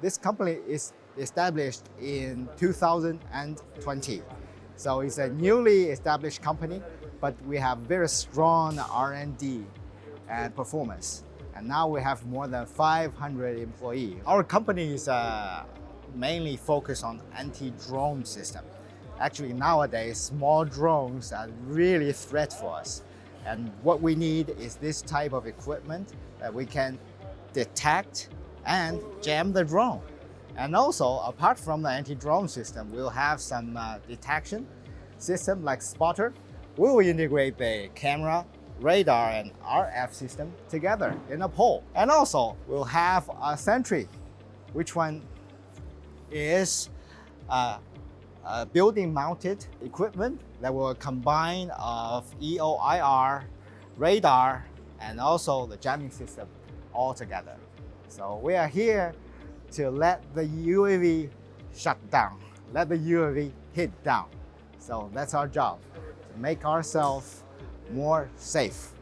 This company is established in 2020. So it's a newly established company, but we have very strong R&D and performance. And now we have more than 500 employees. Our company is mainly focused on anti-drone system. Actually, nowadays, small drones are really a threat for us. And what we need is this type of equipment that we can detect and jam the drone. And also, apart from the anti-drone system, we'll have some detection system like spotter. We will integrate the camera, radar, and RF system together in a pole. And also, we'll have a sentry, which one is a building-mounted equipment that will combine of EOIR, radar, and also the jamming system all together. So we are here to let the UAV shut down, let the UAV hit down. So that's our job, to make ourselves more safe.